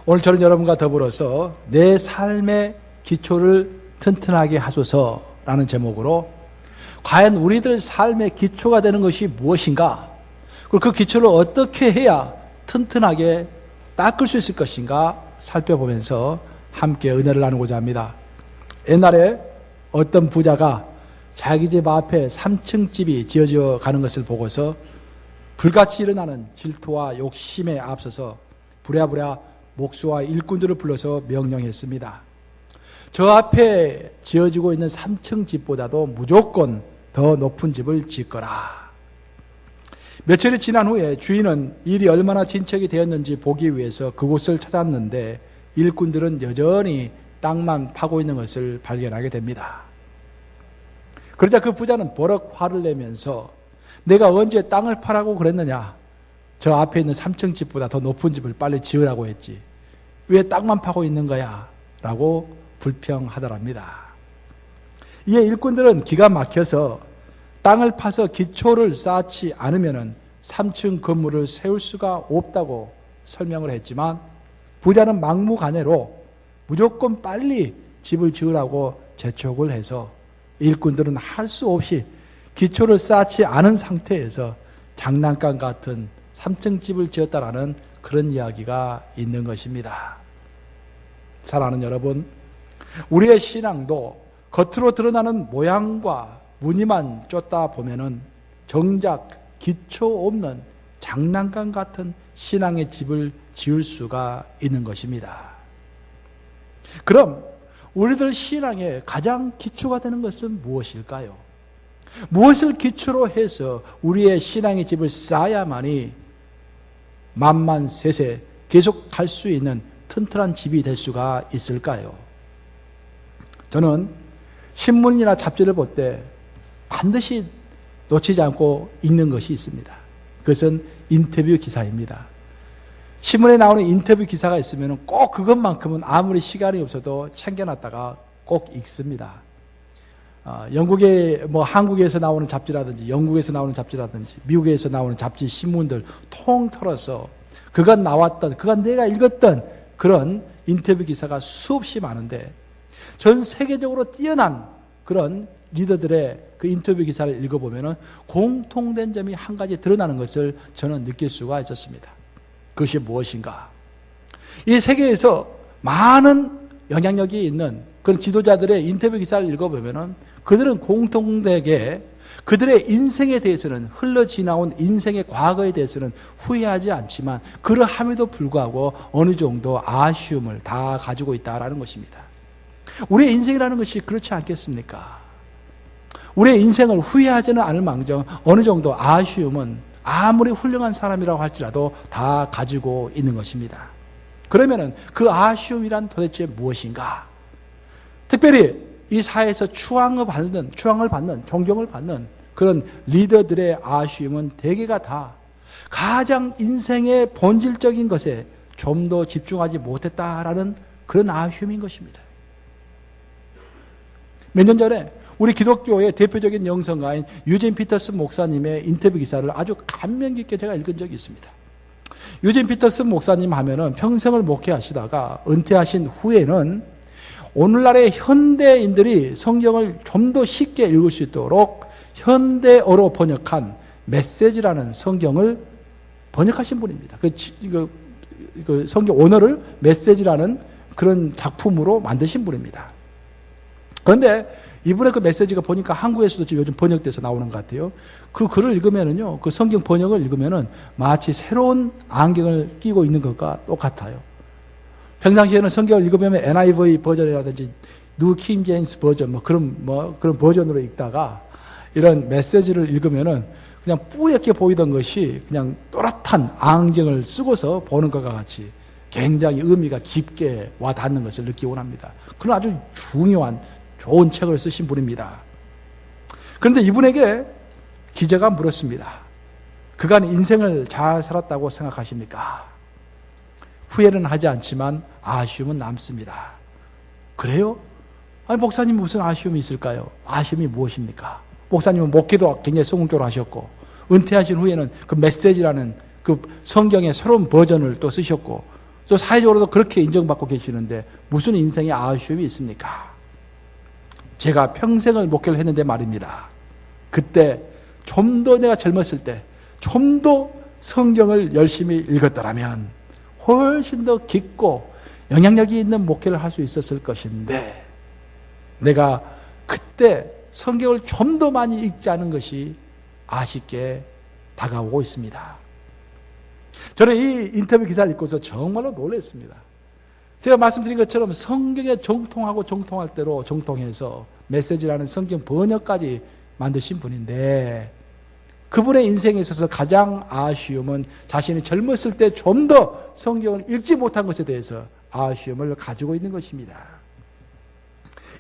오늘 저는 여러분과 더불어서 내 삶의 기초를 튼튼하게 하소서라는 제목으로 과연 우리들 삶의 기초가 되는 것이 무엇인가, 그리고 그 기초를 어떻게 해야 튼튼하게 닦을 수 있을 것인가 살펴보면서 함께 은혜를 나누고자 합니다. 옛날에 어떤 부자가 자기 집 앞에 3층 집이 지어져 가는 것을 보고서 불같이 일어나는 질투와 욕심에 앞서서 부랴부랴 목수와 일꾼들을 불러서 명령했습니다. 저 앞에 지어지고 있는 3층 집보다도 무조건 더 높은 집을 짓거라. 며칠이 지난 후에 주인은 일이 얼마나 진척이 되었는지 보기 위해서 그곳을 찾았는데 일꾼들은 여전히 땅만 파고 있는 것을 발견하게 됩니다. 그러자 그 부자는 버럭 화를 내면서 내가 언제 땅을 파라고 그랬느냐? 저 앞에 있는 3층 집보다 더 높은 집을 빨리 지으라고 했지. 왜 땅만 파고 있는 거야? 라고 불평하더랍니다. 이에 일꾼들은 기가 막혀서 땅을 파서 기초를 쌓지 않으면 3층 건물을 세울 수가 없다고 설명을 했지만 부자는 막무가내로 무조건 빨리 집을 지으라고 재촉을 해서 일꾼들은 할 수 없이 기초를 쌓지 않은 상태에서 장난감 같은 3층 집을 지었다라는 그런 이야기가 있는 것입니다. 사랑하는 여러분, 우리의 신앙도 겉으로 드러나는 모양과 무늬만 쫓다 보면은 정작 기초 없는 장난감 같은 신앙의 집을 지을 수가 있는 것입니다. 그럼 우리들 신앙의 가장 기초가 되는 것은 무엇일까요? 무엇을 기초로 해서 우리의 신앙의 집을 쌓아야만이 만만세세 계속 갈 수 있는 튼튼한 집이 될 수가 있을까요? 저는 신문이나 잡지를 볼 때 반드시 놓치지 않고 읽는 것이 있습니다. 그것은 인터뷰 기사입니다. 신문에 나오는 인터뷰 기사가 있으면 꼭 그것만큼은 아무리 시간이 없어도 챙겨놨다가 꼭 읽습니다. 영국에 한국에서 나오는 잡지라든지 영국에서 나오는 잡지라든지 미국에서 나오는 잡지 신문들 통틀어서 그간 나왔던, 그간 내가 읽었던 그런 인터뷰 기사가 수없이 많은데 전 세계적으로 뛰어난 그런 리더들의 그 인터뷰 기사를 읽어보면 공통된 점이 한 가지 드러나는 것을 저는 느낄 수가 있었습니다. 그것이 무엇인가? 이 세계에서 많은 영향력이 있는 그런 지도자들의 인터뷰 기사를 읽어보면 그들은 공통되게 그들의 인생에 대해서는, 흘러 지나온 인생의 과거에 대해서는 후회하지 않지만 그러함에도 불구하고 어느 정도 아쉬움을 다 가지고 있다는 것입니다. 우리의 인생이라는 것이 그렇지 않겠습니까? 우리의 인생을 후회하지는 않을 망정 어느 정도 아쉬움은 아무리 훌륭한 사람이라고 할지라도 다 가지고 있는 것입니다. 그러면은 그 아쉬움이란 도대체 무엇인가? 특별히 이 사회에서 추앙을 받는, 존경을 받는 그런 리더들의 아쉬움은 대개가 다 가장 인생의 본질적인 것에 좀 더 집중하지 못했다라는 그런 아쉬움인 것입니다. 몇 년 전에 우리 기독교의 대표적인 영성가인 유진 피터슨 목사님의 인터뷰 기사를 아주 감명 깊게 제가 읽은 적이 있습니다. 유진 피터슨 목사님 하면은 평생을 목회하시다가 은퇴하신 후에는 오늘날의 현대인들이 성경을 좀 더 쉽게 읽을 수 있도록 현대어로 번역한 메시지라는 성경을 번역하신 분입니다. 그 성경 언어를 메시지라는 그런 작품으로 만드신 분입니다. 그런데 이분의 그 메시지가 보니까 한국에서도 지금 요즘 번역돼서 나오는 것 같아요. 그 글을 읽으면은요, 그 성경 번역을 읽으면은 마치 새로운 안경을 끼고 있는 것과 똑같아요. 평상시에는 성경을 읽으면 NIV 버전이라든지 뉴 킹 제임스 버전 그런 버전으로 읽다가 이런 메시지를 읽으면은 그냥 뿌옇게 보이던 것이 그냥 또렷한 안경을 쓰고서 보는 것과 같이 굉장히 의미가 깊게 와 닿는 것을 느끼곤 합니다. 그런 아주 중요한 좋은 책을 쓰신 분입니다. 그런데 이분에게 기자가 물었습니다. 그간 인생을 잘 살았다고 생각하십니까? 후회는 하지 않지만 아쉬움은 남습니다. 그래요? 아니, 목사님 무슨 아쉬움이 있을까요? 아쉬움이 무엇입니까? 목사님은 목회도 굉장히 성공적으로 하셨고 은퇴하신 후에는 그 메시지라는 그 성경의 새로운 버전을 또 쓰셨고 또 사회적으로도 그렇게 인정받고 계시는데 무슨 인생에 아쉬움이 있습니까? 제가 평생을 목회를 했는데 말입니다. 그때 좀 더 내가 젊었을 때 좀 더 성경을 열심히 읽었더라면 훨씬 더 깊고 영향력이 있는 목회를 할 수 있었을 것인데 내가 그때 성경을 좀 더 많이 읽지 않은 것이 아쉽게 다가오고 있습니다. 저는 이 인터뷰 기사를 읽고서 정말로 놀랐습니다. 제가 말씀드린 것처럼 성경에 정통하고 정통할 대로 정통해서 메시지라는 성경 번역까지 만드신 분인데 그분의 인생에 있어서 가장 아쉬움은 자신이 젊었을 때 좀 더 성경을 읽지 못한 것에 대해서 아쉬움을 가지고 있는 것입니다.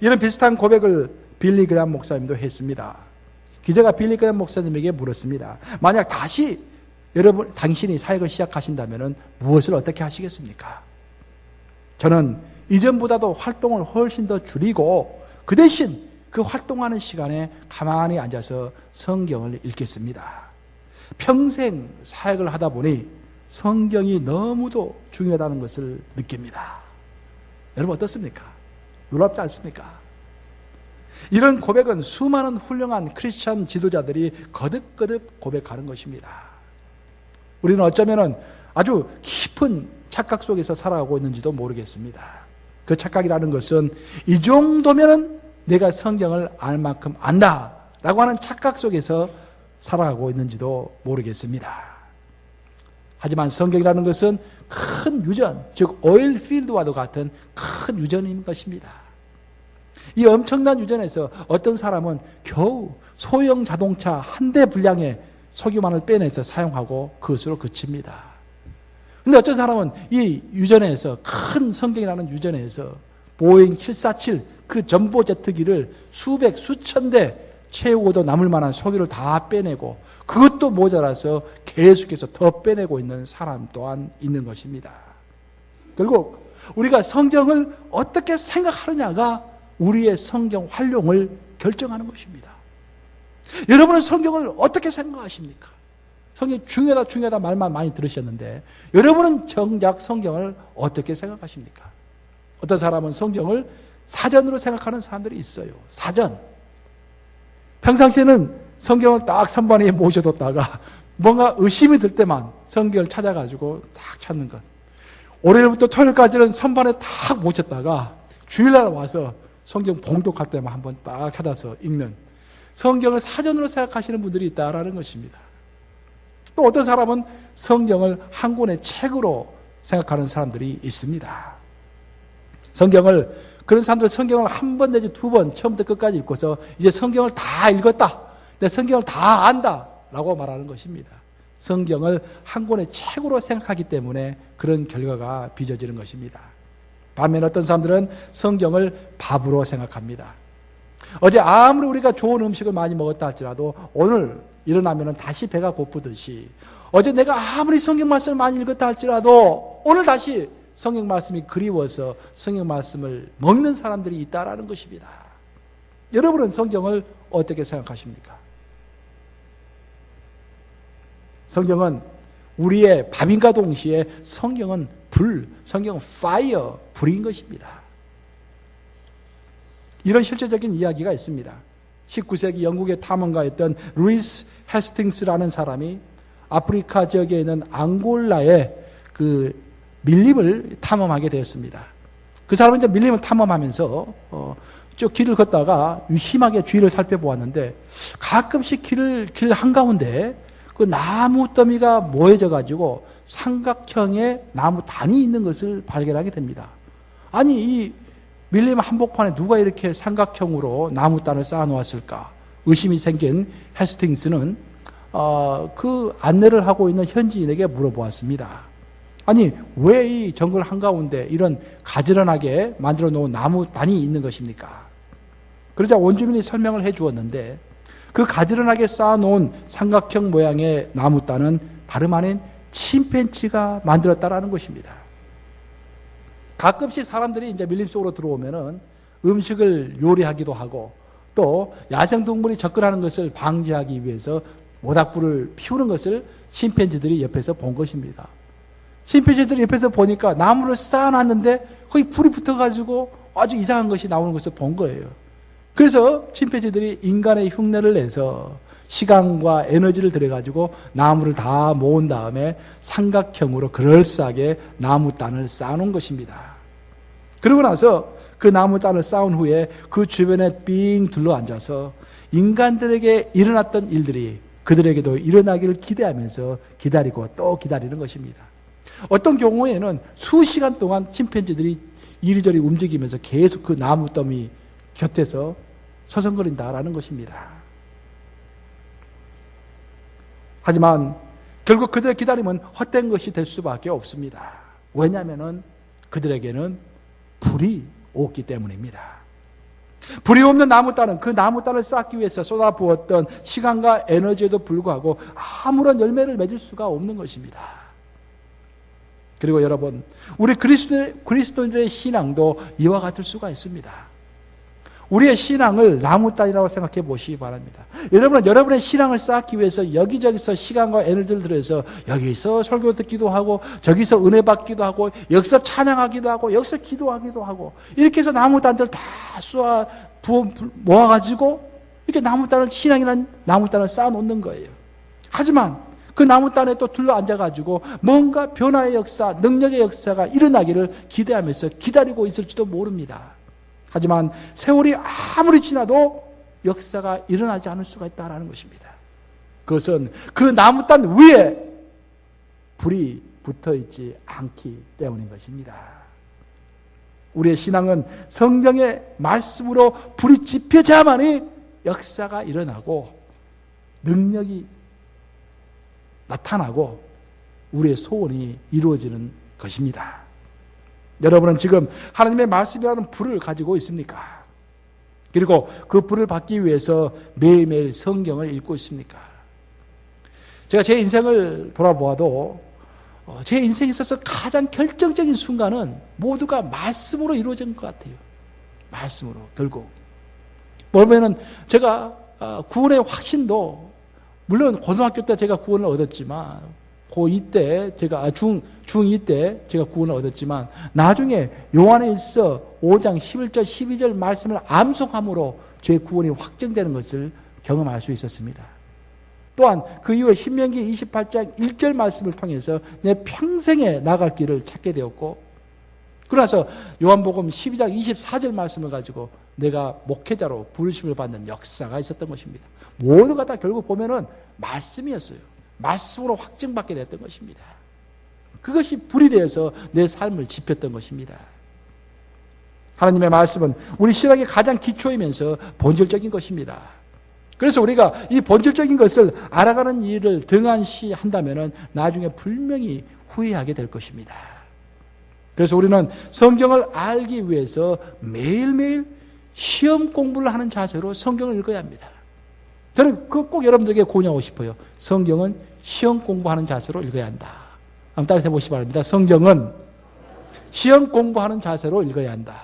이런 비슷한 고백을 빌리 그레이엄 목사님도 했습니다. 기자가 빌리 그레이엄 목사님에게 물었습니다. 만약 다시 당신이 사역을 시작하신다면 무엇을 어떻게 하시겠습니까? 저는 이전보다도 활동을 훨씬 더 줄이고 그 대신 그 활동하는 시간에 가만히 앉아서 성경을 읽겠습니다. 평생 사역을 하다 보니 성경이 너무도 중요하다는 것을 느낍니다. 여러분 어떻습니까? 놀랍지 않습니까? 이런 고백은 수많은 훌륭한 크리스천 지도자들이 거듭거듭 고백하는 것입니다. 우리는 어쩌면 아주 깊은 착각 속에서 살아가고 있는지도 모르겠습니다. 그 착각이라는 것은 이 정도면은 내가 성경을 알 만큼 안다라고 하는 착각 속에서 살아가고 있는지도 모르겠습니다. 하지만 성경이라는 것은 큰 유전, 즉 오일필드와도 같은 큰 유전인 것입니다. 이 엄청난 유전에서 어떤 사람은 겨우 소형 자동차 한 대 분량의 소규만을 빼내서 사용하고 그것으로 그칩니다. 근데 어떤 사람은 이 유전에서 큰 성경이라는 유전에서 보잉 747 그 전보 제트기를 수백 수천 대 채우고도 남을 만한 소기를 다 빼내고 그것도 모자라서 계속해서 더 빼내고 있는 사람 또한 있는 것입니다. 결국 우리가 성경을 어떻게 생각하느냐가 우리의 성경 활용을 결정하는 것입니다. 여러분은 성경을 어떻게 생각하십니까? 성경이 중요하다 말만 많이 들으셨는데 여러분은 정작 성경을 어떻게 생각하십니까? 어떤 사람은 성경을 사전으로 생각하는 사람들이 있어요. 사전. 평상시에는 성경을 딱 선반에 모셔뒀다가 뭔가 의심이 들 때만 성경을 찾아가지고 딱 찾는 것. 월요일부터 토요일까지는 선반에 딱 모셨다가 주일날 와서 성경 봉독할 때만 한번 딱 찾아서 읽는 성경을 사전으로 생각하시는 분들이 있다라는 것입니다. 또 어떤 사람은 성경을 한 권의 책으로 생각하는 사람들이 있습니다. 그런 사람들은 성경을 한 번 내지 두 번 처음부터 끝까지 읽고서 이제 성경을 다 읽었다. 내 성경을 다 안다. 라고 말하는 것입니다. 성경을 한 권의 책으로 생각하기 때문에 그런 결과가 빚어지는 것입니다. 반면 어떤 사람들은 성경을 밥으로 생각합니다. 어제 아무리 우리가 좋은 음식을 많이 먹었다 할지라도 오늘 일어나면 다시 배가 고프듯이 어제 내가 아무리 성경 말씀을 많이 읽었다 할지라도 오늘 다시 성경 말씀이 그리워서 성경 말씀을 먹는 사람들이 있다라는 것입니다. 여러분은 성경을 어떻게 생각하십니까? 성경은 우리의 밥인과 동시에 성경은 성경은 fire, 불인 것입니다. 이런 실제적인 이야기가 있습니다. 19세기 영국의 탐험가였던 루이스 헤스팅스라는 사람이 아프리카 지역에 있는 앙골라의 그 밀림을 탐험하게 되었습니다. 그 사람은 이제 밀림을 탐험하면서 쭉 길을 걷다가 유심하게 주위를 살펴보았는데 가끔씩 길 한가운데 그 나무 더미가 모여져 가지고 삼각형의 나무 단이 있는 것을 발견하게 됩니다. 아니 이 밀림 한복판에 누가 이렇게 삼각형으로 나무 단을 쌓아 놓았을까 의심이 생긴 헤스팅스는 그 안내를 하고 있는 현지인에게 물어보았습니다. 아니 왜 이 정글 한가운데 이런 가지런하게 만들어 놓은 나무 단이 있는 것입니까? 그러자 원주민이 설명을 해 주었는데 그 가지런하게 쌓아놓은 삼각형 모양의 나무 단은 다름 아닌 침팬지가 만들었다라는 것입니다. 가끔씩 사람들이 이제 밀림 속으로 들어오면은 음식을 요리하기도 하고 또 야생동물이 접근하는 것을 방지하기 위해서 모닥불을 피우는 것을 침팬지들이 옆에서 본 것입니다. 침팬지들이 옆에서 보니까 나무를 쌓아놨는데 거기 불이 붙어가지고 아주 이상한 것이 나오는 것을 본 거예요. 그래서 침팬지들이 인간의 흉내를 내서 시간과 에너지를 들여가지고 나무를 다 모은 다음에 삼각형으로 그럴싸하게 나무단을 쌓아놓은 것입니다. 그러고 나서 그 나무단을 쌓은 후에 그 주변에 삥 둘러앉아서 인간들에게 일어났던 일들이 그들에게도 일어나기를 기대하면서 기다리고 또 기다리는 것입니다. 어떤 경우에는 수시간 동안 침팬지들이 이리저리 움직이면서 계속 그 나무 더미 곁에서 서성거린다라는 것입니다. 하지만 결국 그들의 기다림은 헛된 것이 될 수밖에 없습니다. 왜냐하면 그들에게는 불이 없기 때문입니다. 불이 없는 나무단은 그 나무단을 쌓기 위해서 쏟아부었던 시간과 에너지에도 불구하고 아무런 열매를 맺을 수가 없는 것입니다. 그리고 여러분, 우리 그리스도인들의 신앙도 이와 같을 수가 있습니다. 우리의 신앙을 나무단이라고 생각해 보시기 바랍니다. 여러분은 여러분의 신앙을 쌓기 위해서 여기저기서 시간과 에너지를 들여서 여기서 설교 듣기도 하고 저기서 은혜 받기도 하고 여기서 찬양하기도 하고 여기서 기도하기도 하고 이렇게 해서 나무단들을 다 모아가지고 이렇게 나무단을, 신앙이라는 나무단을 쌓아놓는 거예요. 하지만 그 나무단에 또 둘러앉아가지고 뭔가 변화의 역사, 능력의 역사가 일어나기를 기대하면서 기다리고 있을지도 모릅니다. 하지만 세월이 아무리 지나도 역사가 일어나지 않을 수가 있다는 것입니다. 그것은 그 나무단 위에 불이 붙어있지 않기 때문인 것입니다. 우리의 신앙은 성경의 말씀으로 불이 지펴져야만이 역사가 일어나고 능력이 나타나고 우리의 소원이 이루어지는 것입니다. 여러분은 지금 하나님의 말씀이라는 불을 가지고 있습니까? 그리고 그 불을 받기 위해서 매일매일 성경을 읽고 있습니까? 제가 제 인생을 돌아보아도 제 인생에 있어서 가장 결정적인 순간은 모두가 말씀으로 이루어진 것 같아요. 말씀으로 결국. 보면은 제가 구원의 확신도 물론 고등학교 때 제가 구원을 얻었지만 고2 때 제가 중2 때 제가 구원을 얻었지만 나중에 요한일서 5장 11절 12절 말씀을 암송함으로 제 구원이 확정되는 것을 경험할 수 있었습니다. 또한 그 이후에 신명기 28장 1절 말씀을 통해서 내 평생에 나갈 길을 찾게 되었고 그러나서 요한복음 12장 24절 말씀을 가지고 내가 목회자로 부르심을 받는 역사가 있었던 것입니다. 모두가 다 결국 보면은 말씀이었어요. 말씀으로 확증받게 됐던 것입니다. 그것이 불이 되어서 내 삶을 지폈던 것입니다. 하나님의 말씀은 우리 신앙의 가장 기초이면서 본질적인 것입니다. 그래서 우리가 이 본질적인 것을 알아가는 일을 등한시 한다면 나중에 분명히 후회하게 될 것입니다. 그래서 우리는 성경을 알기 위해서 매일매일 시험 공부를 하는 자세로 성경을 읽어야 합니다. 저는 꼭 여러분들에게 권유하고 싶어요. 성경은 시험 공부하는 자세로 읽어야 한다. 한번 따라서 해보시기 바랍니다. 성경은 시험 공부하는 자세로 읽어야 한다.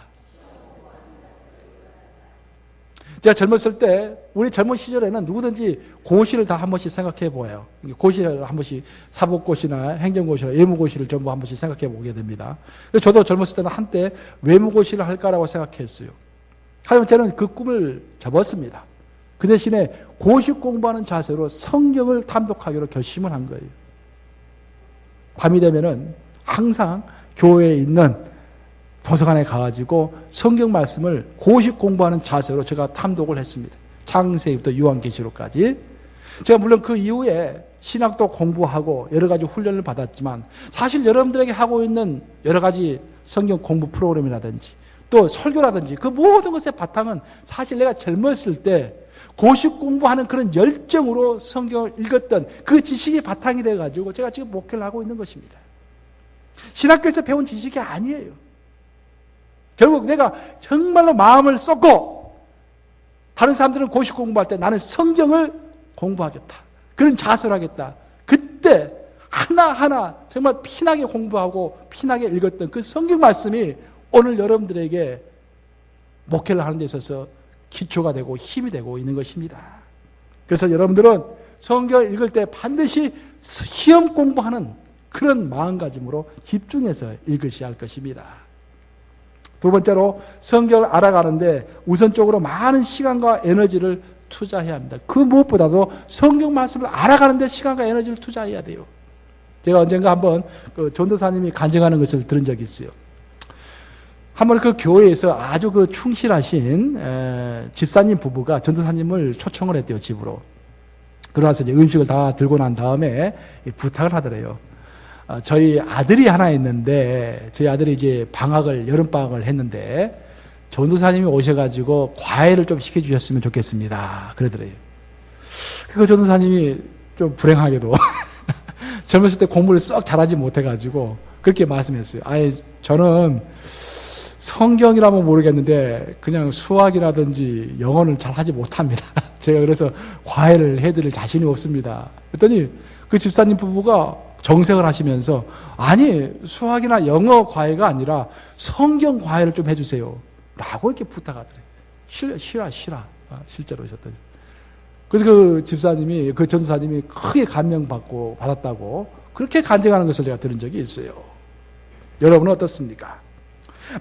제가 젊었을 때 우리 젊은 시절에는 누구든지 고시를 다 한 번씩 생각해 보아요. 고시를 한 번씩 사법고시나 행정고시나 예무고시를 전부 한 번씩 생각해 보게 됩니다. 저도 젊었을 때는 한때 외무고시를 할까라고 생각했어요. 하지만 저는 그 꿈을 접었습니다. 그 대신에 고시 공부하는 자세로 성경을 탐독하기로 결심을 한 거예요. 밤이 되면은 항상 교회에 있는 도서관에 가가지고 성경 말씀을 고시 공부하는 자세로 제가 탐독을 했습니다. 창세기부터 요한계시록까지. 제가 물론 그 이후에 신학도 공부하고 여러 가지 훈련을 받았지만 사실 여러분들에게 하고 있는 여러 가지 성경 공부 프로그램이라든지 또 설교라든지 그 모든 것의 바탕은 사실 내가 젊었을 때 고시 공부하는 그런 열정으로 성경을 읽었던 그 지식이 바탕이 돼가지고 제가 지금 목회를 하고 있는 것입니다. 신학교에서 배운 지식이 아니에요. 결국 내가 정말로 마음을 쏟고 다른 사람들은 고시 공부할 때 나는 성경을 공부하겠다. 그런 자세를 하겠다. 그때 하나하나 정말 피나게 공부하고 피나게 읽었던 그 성경 말씀이 오늘 여러분들에게 목회를 하는 데 있어서 기초가 되고 힘이 되고 있는 것입니다. 그래서 여러분들은 성경을 읽을 때 반드시 시험 공부하는 그런 마음가짐으로 집중해서 읽으셔야 할 것입니다. 두 번째로 성경을 알아가는데 우선적으로 많은 시간과 에너지를 투자해야 합니다. 그 무엇보다도 성경 말씀을 알아가는 데 시간과 에너지를 투자해야 돼요. 제가 언젠가 한번 그 전도사님이 간증하는 것을 들은 적이 있어요. 한번 그 교회에서 아주 그 충실하신 집사님 부부가 전도사님을 초청을 했대요, 집으로. 그러나서 이제 음식을 다 들고 난 다음에 부탁을 하더래요. 저희 아들이 하나 있는데, 저희 아들이 이제 여름방학을 했는데, 전도사님이 오셔가지고 과외를 좀 시켜주셨으면 좋겠습니다. 그러더래요. 그 전도사님이 좀 불행하게도 젊었을 때 공부를 썩 잘하지 못해가지고 그렇게 말씀했어요. 저는 성경이라면 모르겠는데 그냥 수학이라든지 영어는 잘하지 못합니다. 제가 그래서 과외를 해드릴 자신이 없습니다. 그랬더니 그 집사님 부부가 정색을 하시면서 아니 수학이나 영어 과외가 아니라 성경 과외를 좀 해주세요 라고 이렇게 부탁하더래요. 싫어 실제로 있었더니. 그래서 그 집사님이, 그 전사님이 크게 받았다고 그렇게 간증하는 것을 제가 들은 적이 있어요. 여러분은 어떻습니까?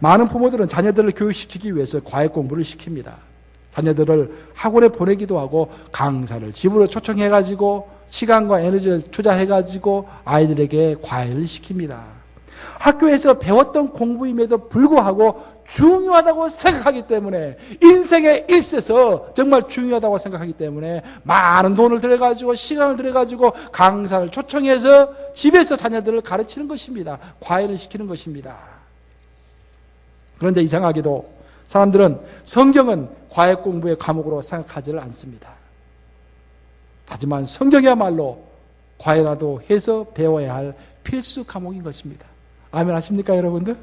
많은 부모들은 자녀들을 교육시키기 위해서 과외 공부를 시킵니다. 자녀들을 학원에 보내기도 하고 강사를 집으로 초청해가지고 시간과 에너지를 투자해가지고 아이들에게 과외를 시킵니다. 학교에서 배웠던 공부임에도 불구하고 중요하다고 생각하기 때문에, 인생에 있어서 정말 중요하다고 생각하기 때문에 많은 돈을 들여가지고 시간을 들여가지고 강사를 초청해서 집에서 자녀들을 가르치는 것입니다. 과외를 시키는 것입니다. 그런데 이상하게도 사람들은 성경은 과외 공부의 과목으로 생각하지를 않습니다. 하지만 성경이야말로 과외라도 해서 배워야 할 필수 과목인 것입니다. 아멘 하십니까, 여러분들?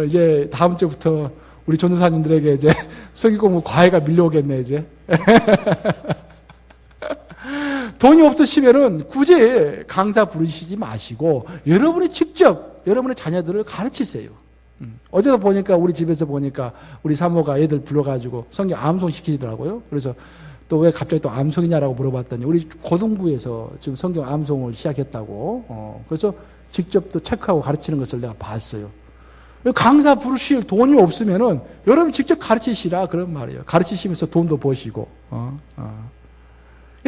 이제 다음 주부터 우리 전도사님들에게 이제 성경 공부 과외가 밀려오겠네, 이제. 돈이 없으시면은 굳이 강사 부르시지 마시고 여러분이 직접 여러분의 자녀들을 가르치세요. 어제도 보니까 우리 집에서 보니까 우리 사모가 애들 불러가지고 성경 암송 시키더라고요. 그래서 또 왜 갑자기 또 암송이냐라고 물어봤더니 우리 고등부에서 지금 성경 암송을 시작했다고. 그래서 직접 또 체크하고 가르치는 것을 내가 봤어요. 강사 부르실 돈이 없으면은 여러분 직접 가르치시라 그런 말이에요. 가르치시면서 돈도 버시고.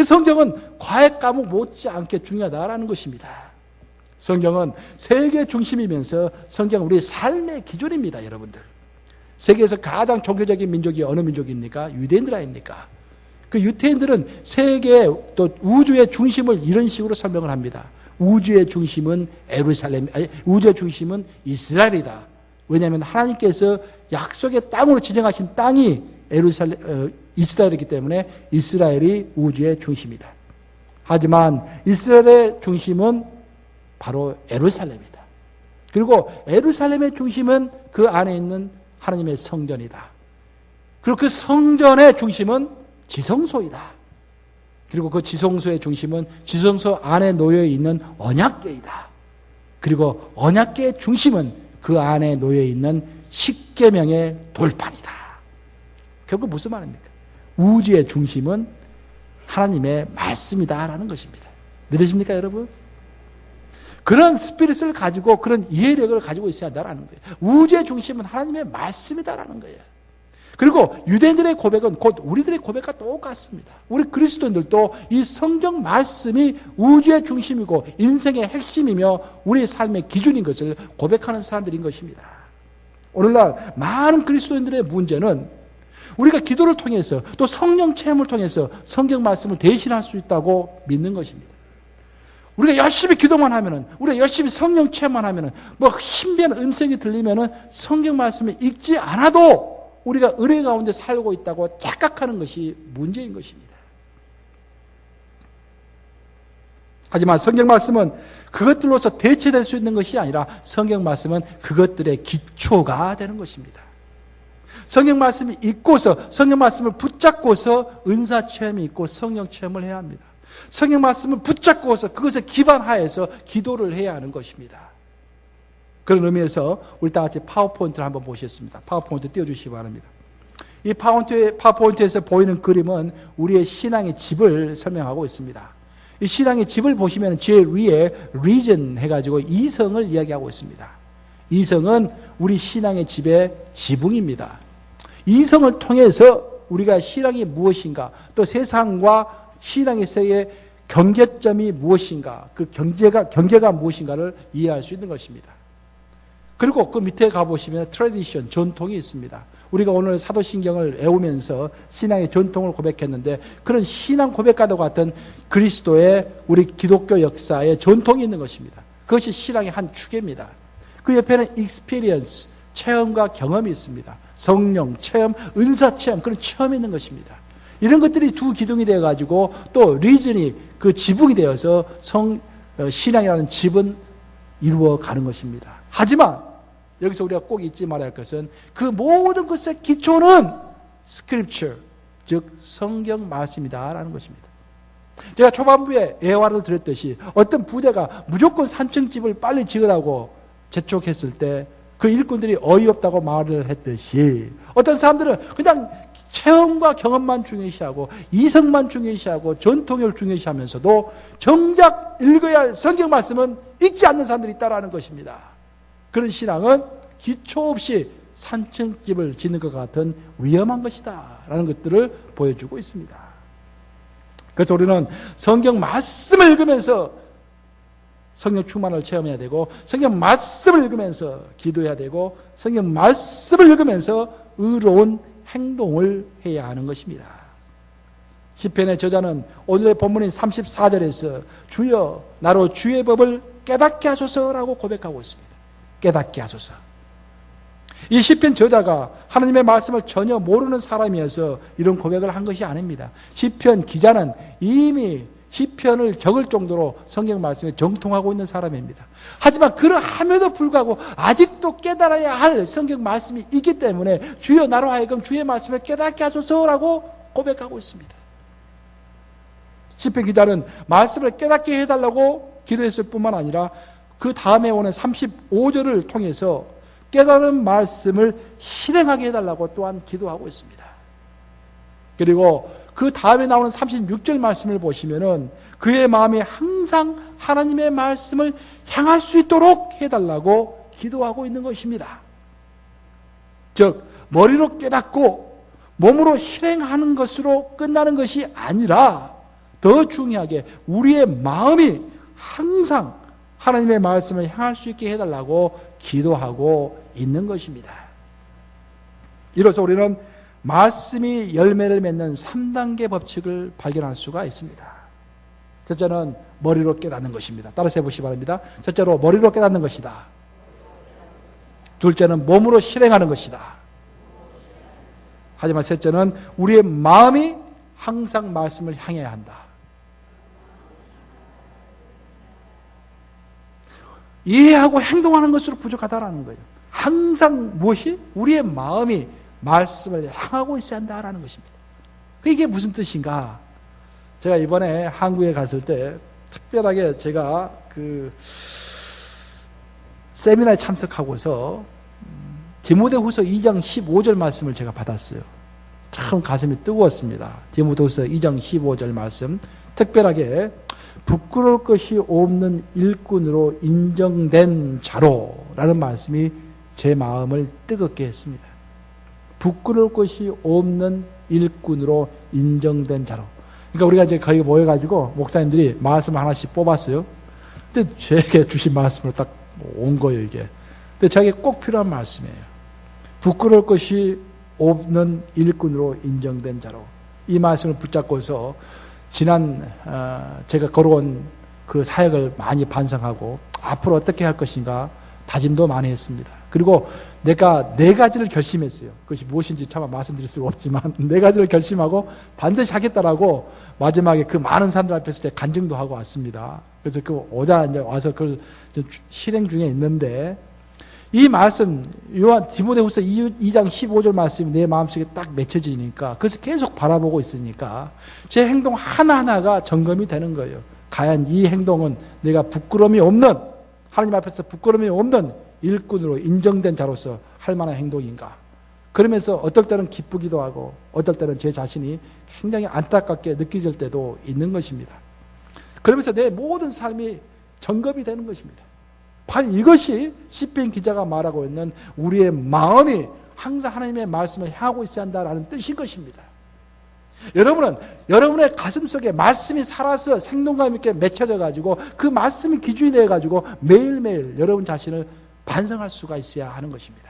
성경은 과외 과목 못지않게 중요하다라는 것입니다. 성경은 세계 중심이면서 성경은 우리의 삶의 기준입니다, 여러분들. 세계에서 가장 종교적인 민족이 어느 민족입니까? 유대인들 아닙니까? 그 유대인들은 세계 또 우주의 중심을 이런 식으로 설명을 합니다. 우주의 중심은 우주의 중심은 이스라엘이다. 왜냐하면 하나님께서 약속의 땅으로 지정하신 땅이 이스라엘이기 때문에 이스라엘이 우주의 중심이다. 하지만 이스라엘의 중심은 바로 예루살렘이다. 그리고 예루살렘의 중심은 그 안에 있는 하나님의 성전이다. 그리고 그 성전의 중심은 지성소이다. 그리고 그 지성소의 중심은 지성소 안에 놓여 있는 언약궤이다. 그리고 언약궤의 중심은 그 안에 놓여 있는 십계명의 돌판이다. 결국 무슨 말입니까? 우주의 중심은 하나님의 말씀이다라는 것입니다. 믿으십니까, 여러분? 그런 스피릿을 가지고 그런 이해력을 가지고 있어야 한다는 거예요. 우주의 중심은 하나님의 말씀이다라는 거예요. 그리고 유대인들의 고백은 곧 우리들의 고백과 똑같습니다. 우리 그리스도인들도 이 성경 말씀이 우주의 중심이고 인생의 핵심이며 우리의 삶의 기준인 것을 고백하는 사람들인 것입니다. 오늘날 많은 그리스도인들의 문제는 우리가 기도를 통해서 또 성령 체험을 통해서 성경 말씀을 대신할 수 있다고 믿는 것입니다. 우리가 열심히 기도만 하면은, 우리가 열심히 성령 체험만 하면은, 신비한 음성이 들리면은 성경 말씀을 읽지 않아도 우리가 은혜 가운데 살고 있다고 착각하는 것이 문제인 것입니다. 하지만 성경 말씀은 그것들로서 대체될 수 있는 것이 아니라 성경 말씀은 그것들의 기초가 되는 것입니다. 성경 말씀이 있고서, 성경 말씀을 붙잡고서 은사 체험이 있고 성령 체험을 해야 합니다. 성경 말씀을 붙잡고서 그것에 기반하여서 기도를 해야 하는 것입니다. 그런 의미에서 우리 다 같이 파워포인트를 한번 보시겠습니다. 파워포인트 띄워주시기 바랍니다. 이 파워포인트에서 보이는 그림은 우리의 신앙의 집을 설명하고 있습니다. 이 신앙의 집을 보시면 제일 위에 reason 해가지고 이성을 이야기하고 있습니다. 이성은 우리 신앙의 집의 지붕입니다. 이성을 통해서 우리가 신앙이 무엇인가, 또 세상과 신앙에서의 경계점이 무엇인가, 그 경계가 무엇인가를 이해할 수 있는 것입니다. 그리고 그 밑에 가보시면 트래디션, 전통이 있습니다. 우리가 오늘 사도신경을 외우면서 신앙의 전통을 고백했는데 그런 신앙 고백과도 같은 그리스도의 우리 기독교 역사의 전통이 있는 것입니다. 그것이 신앙의 한 축입니다. 그 옆에는 experience, 체험과 경험이 있습니다. 성령, 체험, 은사 체험, 그런 체험이 있는 것입니다. 이런 것들이 두 기둥이 되어가지고 또 리즌이 그 지붕이 되어서 신앙이라는 집은 이루어가는 것입니다. 하지만 여기서 우리가 꼭 잊지 말아야 할 것은 그 모든 것의 기초는 스크립처, 즉 성경 말씀이다라는 것입니다. 제가 초반부에 예화를 드렸듯이 어떤 부자가 무조건 산청집을 빨리 지으라고 재촉했을 때 그 일꾼들이 어이없다고 말을 했듯이 어떤 사람들은 그냥 체험과 경험만 중요시하고 이성만 중요시하고 전통을 중요시하면서도 정작 읽어야 할 성경 말씀은 읽지 않는 사람들이 있다라는 것입니다. 그런 신앙은 기초 없이 산청집을 짓는 것 같은 위험한 것이다 라는 것들을 보여주고 있습니다. 그래서 우리는 성경 말씀을 읽으면서 성령 충만을 체험해야 되고 성경 말씀을 읽으면서 기도해야 되고 성경 말씀을 읽으면서 의로운 행동을 해야 하는 것입니다. 시편의 저자는 오늘의 본문인 34절에서 주여 나로 주의 법을 깨닫게 하소서라고 고백하고 있습니다. 깨닫게 하소서. 이 시편 저자가 하나님의 말씀을 전혀 모르는 사람이어서 이런 고백을 한 것이 아닙니다. 시편 기자는 이미 시편을 적을 정도로 성경 말씀에 정통하고 있는 사람입니다. 하지만 그러함에도 불구하고 아직도 깨달아야 할 성경 말씀이 있기 때문에 주여 나로 하여금 주의 말씀을 깨닫게 하소서라고 고백하고 있습니다. 시편 기자는 말씀을 깨닫게 해달라고 기도했을 뿐만 아니라 그 다음에 오는 35절을 통해서 깨달은 말씀을 실행하게 해달라고 또한 기도하고 있습니다. 그리고 그 다음에 나오는 36절 말씀을 보시면은 그의 마음이 항상 하나님의 말씀을 향할 수 있도록 해달라고 기도하고 있는 것입니다. 즉 머리로 깨닫고 몸으로 실행하는 것으로 끝나는 것이 아니라 더 중요하게 우리의 마음이 항상 하나님의 말씀을 향할 수 있게 해달라고 기도하고 있는 것입니다. 이로써 우리는 말씀이 열매를 맺는 3단계 법칙을 발견할 수가 있습니다. 첫째는 머리로 깨닫는 것입니다. 따라서 해보시기 바랍니다. 첫째로 머리로 깨닫는 것이다. 둘째는 몸으로 실행하는 것이다. 하지만 셋째는 우리의 마음이 항상 말씀을 향해야 한다. 이해하고 행동하는 것으로 부족하다라는 거예요. 항상 무엇이? 우리의 마음이 말씀을 향하고 있어야 한다라는 것입니다. 이게 무슨 뜻인가? 제가 이번에 한국에 갔을 때 특별하게 제가 그 세미나에 참석하고서 디모데후서 2장 15절 말씀을 제가 받았어요. 참 가슴이 뜨거웠습니다. 디모데후서 2장 15절 말씀, 특별하게 부끄러울 것이 없는 일꾼으로 인정된 자로라는 말씀이 제 마음을 뜨겁게 했습니다. 부끄러울 것이 없는 일꾼으로 인정된 자로. 그러니까 우리가 이제 거기 모여가지고 목사님들이 말씀을 하나씩 뽑았어요. 근데 저에게 주신 말씀으로 딱 온 거예요, 이게. 근데 저에게 꼭 필요한 말씀이에요. 부끄러울 것이 없는 일꾼으로 인정된 자로. 이 말씀을 붙잡고서 지난 제가 걸어온 그 사역을 많이 반성하고 앞으로 어떻게 할 것인가 다짐도 많이 했습니다. 그리고 내가 4가지를 결심했어요. 그것이 무엇인지 차마 말씀드릴 수가 없지만 4가지를 결심하고 반드시 하겠다라고 마지막에 그 많은 사람들 앞에서 제가 간증도 하고 왔습니다. 그래서 그 이제 와서 그걸 실행 중에 있는데 이 말씀 요한 디모데후서 2장 15절 말씀이 내 마음속에 딱 맺혀지니까 그래서 계속 바라보고 있으니까 제 행동 하나하나가 점검이 되는 거예요. 과연 이 행동은 내가 부끄러움이 없는 하나님 앞에서 부끄러움이 없는 일꾼으로 인정된 자로서 할 만한 행동인가? 그러면서 어떨 때는 기쁘기도 하고 어떨 때는 제 자신이 굉장히 안타깝게 느껴질 때도 있는 것입니다. 그러면서 내 모든 삶이 점검이 되는 것입니다. 바로 이것이 시편 기자가 말하고 있는 우리의 마음이 항상 하나님의 말씀을 향하고 있어야 한다는 뜻인 것입니다. 여러분은 여러분의 가슴 속에 말씀이 살아서 생동감 있게 맺혀져 가지고 그 말씀이 기준이 되어 가지고 매일매일 여러분 자신을 반성할 수가 있어야 하는 것입니다.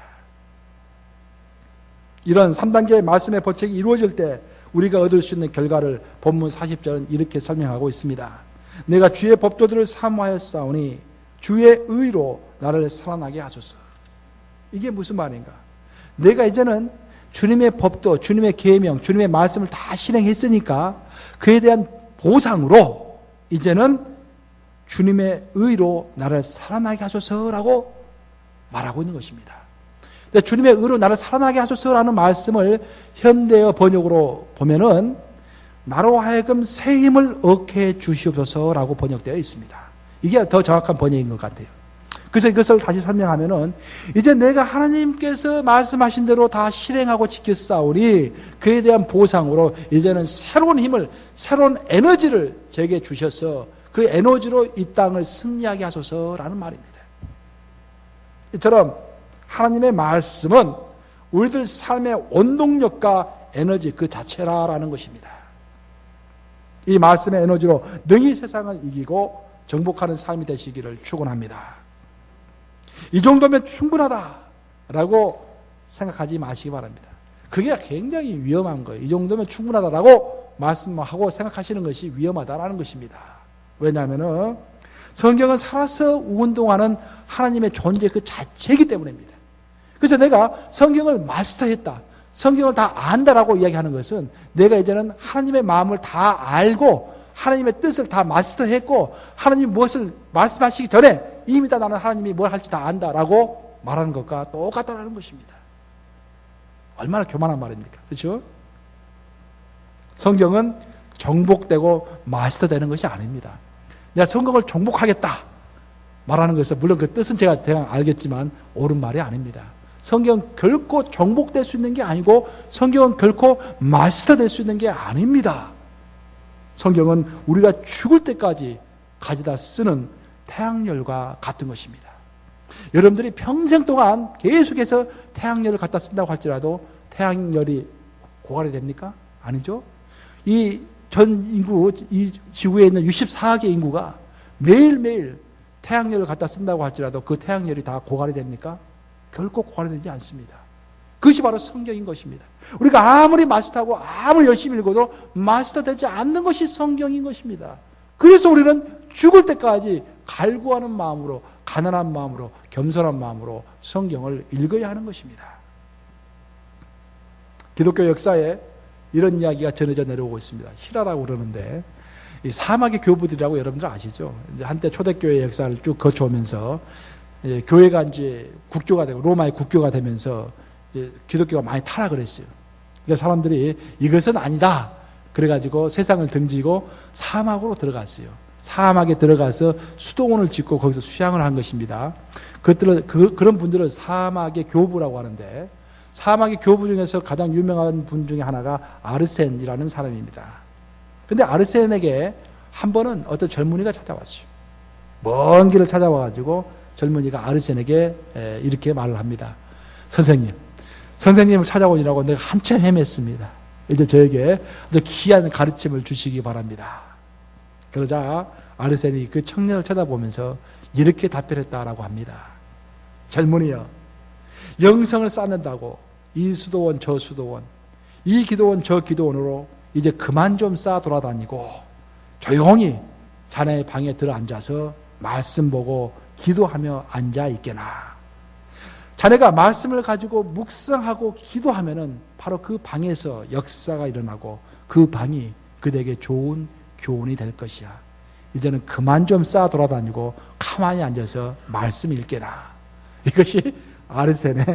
이런 3단계의 말씀의 법칙이 이루어질 때 우리가 얻을 수 있는 결과를 본문 40절은 이렇게 설명하고 있습니다. 내가 주의 법도들을 사모하였사오니 주의 의로 나를 살아나게 하소서. 이게 무슨 말인가? 내가 이제는 주님의 법도, 주님의 계명, 주님의 말씀을 다 실행했으니까 그에 대한 보상으로 이제는 주님의 의로 나를 살아나게 하소서라고 말하고 있는 것입니다. 근데 주님의 의로 나를 살아나게 하소서라는 말씀을 현대어 번역으로 보면은 나로 하여금 새 힘을 얻게 해 주시옵소서라고 번역되어 있습니다. 이게 더 정확한 번역인 것 같아요. 그래서 이것을 다시 설명하면은 이제 내가 하나님께서 말씀하신 대로 다 실행하고 지켰사오니 그에 대한 보상으로 이제는 새로운 힘을, 새로운 에너지를 제게 주셔서 그 에너지로 이 땅을 승리하게 하소서라는 말입니다. 이처럼 하나님의 말씀은 우리들 삶의 원동력과 에너지 그 자체라는 것입니다. 이 말씀의 에너지로 능히 세상을 이기고 정복하는 삶이 되시기를 축원합니다. 이 정도면 충분하다라고 생각하지 마시기 바랍니다. 그게 굉장히 위험한 거예요. 이 정도면 충분하다라고 말씀하고 생각하시는 것이 위험하다라는 것입니다. 왜냐하면 성경은 살아서 운동하는 하나님의 존재 그 자체이기 때문입니다. 그래서 내가 성경을 마스터했다, 성경을 다 안다라고 이야기하는 것은 내가 이제는 하나님의 마음을 다 알고 하나님의 뜻을 다 마스터했고 하나님이 무엇을 말씀하시기 전에 이미 다 나는 하나님이 뭘 할지 다 안다라고 말하는 것과 똑같다는 것입니다. 얼마나 교만한 말입니까? 그렇죠? 성경은 정복되고 마스터되는 것이 아닙니다. 내가 성경을 정복하겠다 말하는 것은 물론 그 뜻은 제가 대강 알겠지만 옳은 말이 아닙니다. 성경 결코 정복될 수 있는 게 아니고 성경은 결코 마스터될 수 있는 게 아닙니다. 성경은 우리가 죽을 때까지 가져다 쓰는 태양열과 같은 것입니다. 여러분들이 평생 동안 계속해서 태양열을 갖다 쓴다고 할지라도 태양열이 고갈이 됩니까? 아니죠. 이 전 인구, 이 지구에 있는 64억의 인구가 매일매일 태양열을 갖다 쓴다고 할지라도 그 태양열이 다 고갈이 됩니까? 결코 고갈이 되지 않습니다. 그것이 바로 성경인 것입니다. 우리가 아무리 마스터하고 아무리 열심히 읽어도 마스터되지 않는 것이 성경인 것입니다. 그래서 우리는 죽을 때까지 갈구하는 마음으로, 가난한 마음으로, 겸손한 마음으로 성경을 읽어야 하는 것입니다. 기독교 역사에 이런 이야기가 전해져 내려오고 있습니다. 히라라고 그러는데 이 사막의 교부들이라고 여러분들 아시죠? 이제 한때 초대교회 역사를 쭉 거쳐오면서 교회가 이제 국교가 되고 로마의 국교가 되면서 이제 기독교가 많이 타락을 했어요. 그래서 사람들이 이것은 아니다. 그래가지고 세상을 등지고 사막으로 들어갔어요. 사막에 들어가서 수도원을 짓고 거기서 수양을 한 것입니다. 그런 분들을 사막의 교부라고 하는데 사막의 교부 중에서 가장 유명한 분 중에 하나가 아르센이라는 사람입니다. 근데 아르센에게 한 번은 어떤 젊은이가 찾아왔어요. 먼 길을 찾아와가지고 젊은이가 아르센에게 이렇게 말을 합니다. 선생님을 찾아오느라고 내가 한참 헤맸습니다. 이제 저에게 아주 귀한 가르침을 주시기 바랍니다. 그러자 아르센이 그 청년을 쳐다보면서 이렇게 답변했다라고 합니다. 젊은이여, 영성을 쌓는다고 이 수도원 저 수도원, 이 기도원 저 기도원으로 이제 그만 좀 쌓아 돌아다니고 조용히 자네의 방에 들어앉아서 말씀 보고 기도하며 앉아 있게나. 자네가 말씀을 가지고 묵상하고 기도하면은 바로 그 방에서 역사가 일어나고 그 방이 그대에게 좋은 교훈이 될 것이야. 이제는 그만 좀 쌓아 돌아다니고 가만히 앉아서 말씀 읽게나. 이것이 아르센의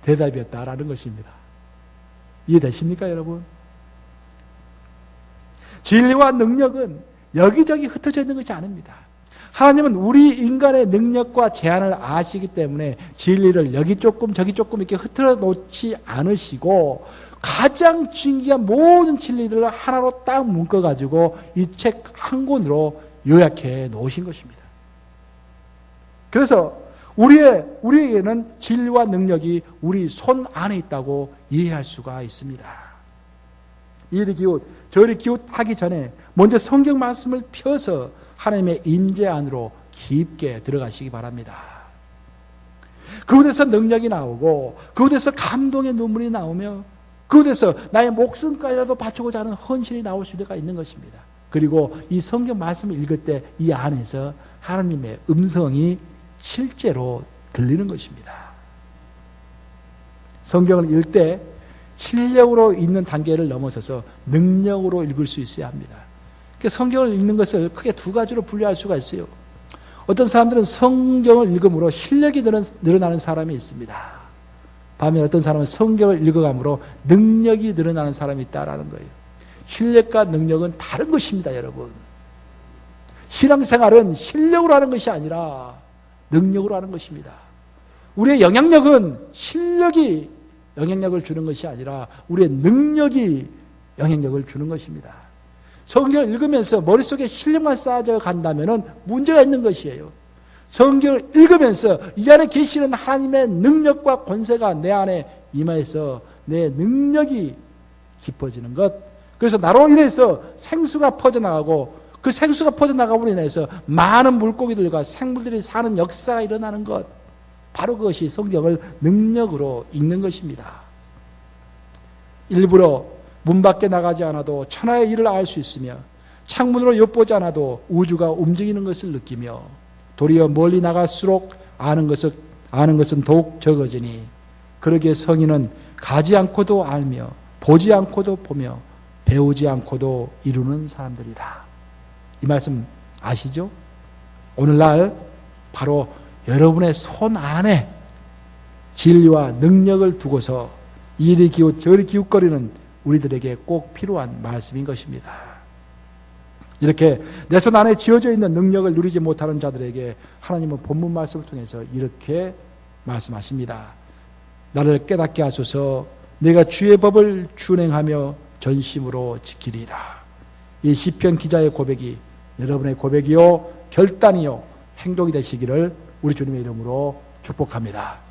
대답이었다라는 것입니다. 이해되십니까, 여러분? 진리와 능력은 여기저기 흩어져 있는 것이 아닙니다. 하나님은 우리 인간의 능력과 제한을 아시기 때문에 진리를 여기 조금 저기 조금 이렇게 흐트러 놓지 않으시고 가장 진귀한 모든 진리들을 하나로 딱 묶어가지고 이 책 한 권으로 요약해 놓으신 것입니다. 그래서 우리에게는 진리와 능력이 우리 손 안에 있다고 이해할 수가 있습니다. 이리 기웃 저리 기웃 하기 전에 먼저 성경 말씀을 펴서 하나님의 임재 안으로 깊게 들어가시기 바랍니다. 그곳에서 능력이 나오고 그곳에서 감동의 눈물이 나오며 그곳에서 나의 목숨까지라도 바치고자 하는 헌신이 나올 수가 있는 것입니다. 그리고 이 성경 말씀을 읽을 때 이 안에서 하나님의 음성이 실제로 들리는 것입니다. 성경을 읽을 때 실력으로 읽는 단계를 넘어서서 능력으로 읽을 수 있어야 합니다. 성경을 읽는 것을 크게 두 가지로 분류할 수가 있어요. 어떤 사람들은 성경을 읽음으로 실력이 늘어나는 사람이 있습니다. 반면 어떤 사람은 성경을 읽어감으로 능력이 늘어나는 사람이 있다라는 거예요. 실력과 능력은 다른 것입니다, 여러분. 신앙생활은 실력으로 하는 것이 아니라 능력으로 하는 것입니다. 우리의 영향력은 실력이 영향력을 주는 것이 아니라 우리의 능력이 영향력을 주는 것입니다. 성경을 읽으면서 머릿속에 실력만 쌓아져 간다면 문제가 있는 것이에요. 성경을 읽으면서 이 안에 계시는 하나님의 능력과 권세가 내 안에 임하여서 내 능력이 깊어지는 것. 그래서 나로 인해서 생수가 퍼져나가고 그 생수가 퍼져나감으로 인해서 많은 물고기들과 생물들이 사는 역사가 일어나는 것. 바로 그것이 성경을 능력으로 읽는 것입니다. 일부러 문 밖에 나가지 않아도 천하의 일을 알 수 있으며 창문으로 엿보지 않아도 우주가 움직이는 것을 느끼며 도리어 멀리 나갈수록 아는 것은 더욱 적어지니 그러기에 성인은 가지 않고도 알며 보지 않고도 보며 배우지 않고도 이루는 사람들이다. 이 말씀 아시죠? 오늘날 바로 여러분의 손 안에 진리와 능력을 두고서 이리 기웃 저리 기웃거리는 우리들에게 꼭 필요한 말씀인 것입니다. 이렇게 내 손 안에 지어져 있는 능력을 누리지 못하는 자들에게 하나님은 본문 말씀을 통해서 이렇게 말씀하십니다. 나를 깨닫게 하소서. 내가 주의 법을 준행하며 전심으로 지키리라. 이 시편 기자의 고백이 여러분의 고백이요 결단이요 행동이 되시기를 우리 주님의 이름으로 축복합니다.